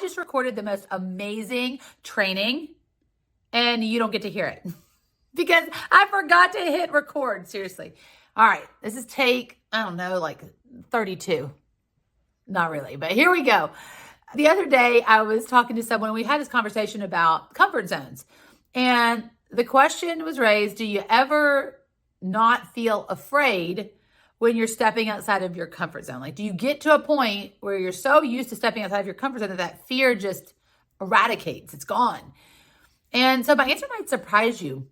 just recorded the most amazing training and you don't get to hear it because I forgot to hit record. Seriously. All right. This is take, I don't know, like 32. Not really, but here we go. The other day I was talking to someone. We had this conversation about comfort zones. And the question was raised, do you ever not feel afraid when you're stepping outside of your comfort zone? Like, do you get to a point where you're so used to stepping outside of your comfort zone that that fear just eradicates? It's gone. And so my answer might surprise you.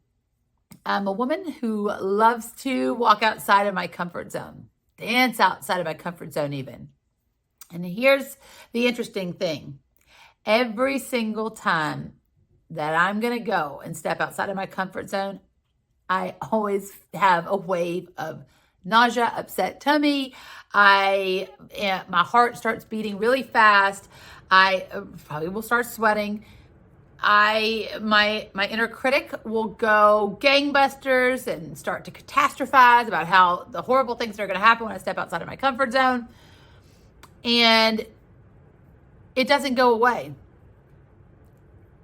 I'm a woman who loves to walk outside of my comfort zone, dance outside of my comfort zone even. And here's the interesting thing. Every single time that I'm going to go and step outside of my comfort zone, I always have a wave of nausea, upset tummy. My heart starts beating really fast. I probably will start sweating. My inner critic will go gangbusters and start to catastrophize about how the horrible things that are going to happen when I step outside of my comfort zone. And it doesn't go away.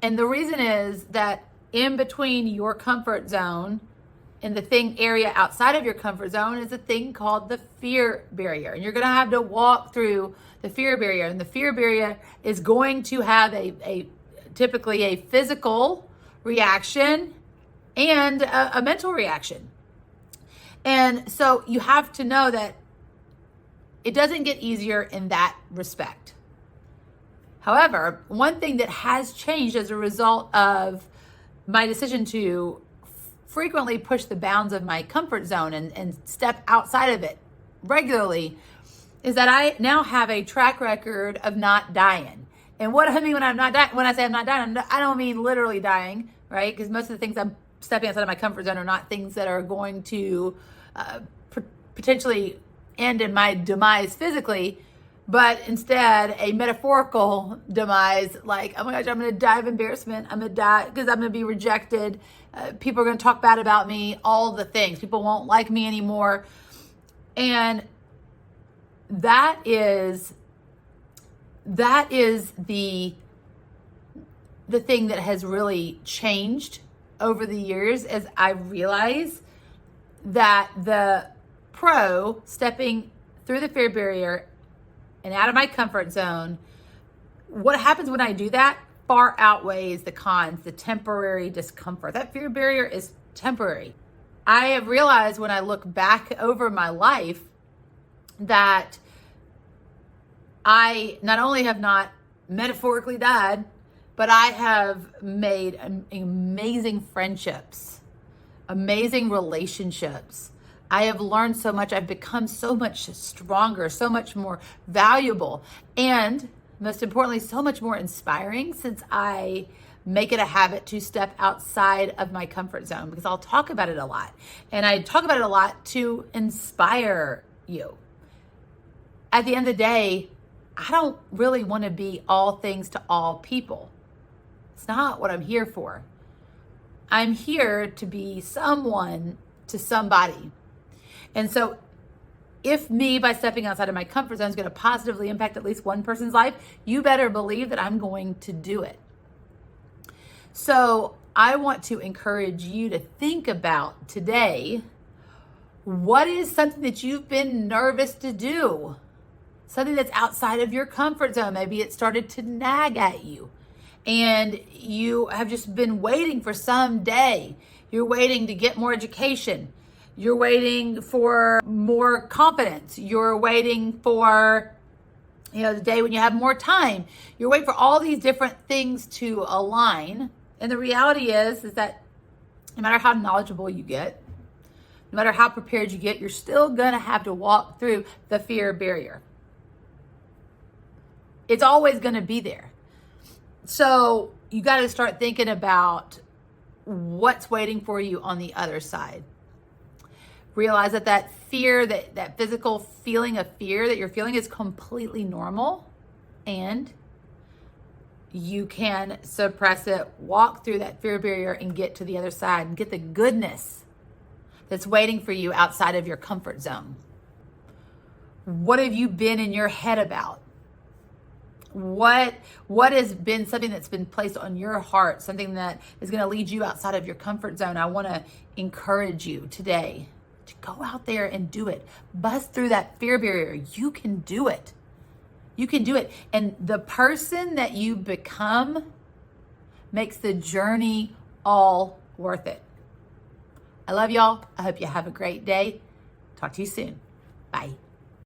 And the reason is that in between your comfort zone and the area outside of your comfort zone is a thing called the fear barrier. And you're going to have to walk through the fear barrier. And the fear barrier is going to have typically a physical reaction and a mental reaction. And so you have to know that it doesn't get easier in that respect. However, one thing that has changed as a result of my decision to frequently push the bounds of my comfort zone and step outside of it regularly is that I now have a track record of not dying. And what I mean when I'm not dying, when I say I'm not dying, I don't mean literally dying, right? Because most of the things I'm stepping outside of my comfort zone are not things that are going to potentially end in my demise physically, but instead a metaphorical demise, like, oh my gosh, I'm going to die of embarrassment. I'm going to die because I'm going to be rejected. People are going to talk bad about me, all the things. People won't like me anymore. And that is the thing that has really changed over the years, as I realize that the pro stepping through the fear barrier and out of my comfort zone, what happens when I do that far outweighs the cons, the temporary discomfort. That fear barrier is temporary. I have realized when I look back over my life that I not only have not metaphorically died, but I have made amazing friendships, amazing relationships. I have learned so much. I've become so much stronger, so much more valuable, and most importantly, so much more inspiring since I make it a habit to step outside of my comfort zone, because I'll talk about it a lot. And I talk about it a lot to inspire you. At the end of the day, I don't really want to be all things to all people. It's not what I'm here for. I'm here to be someone to somebody. And so if me, by stepping outside of my comfort zone, is going to positively impact at least one person's life, you better believe that I'm going to do it. So I want to encourage you to think about today, what is something that you've been nervous to do? Something that's outside of your comfort zone. Maybe it started to nag at you and you have just been waiting for some day. You're waiting to get more education. You're waiting for more confidence. You're waiting for, the day when you have more time. You're waiting for all these different things to align. And the reality is that no matter how knowledgeable you get, no matter how prepared you get, you're still going to have to walk through the fear barrier. It's always going to be there. So you got to start thinking about what's waiting for you on the other side. Realize that fear, that physical feeling of fear that you're feeling is completely normal, and you can suppress it, walk through that fear barrier and get to the other side and get the goodness that's waiting for you outside of your comfort zone. What have you been in your head about? what has been something that's been placed on your heart, something that is going to lead you outside of your comfort zone. I want to encourage you today to go out there and do it. Bust through that fear barrier. You can do it. You can do it. And the person that you become makes the journey all worth it. I love y'all. I hope you have a great day. Talk to you soon. Bye.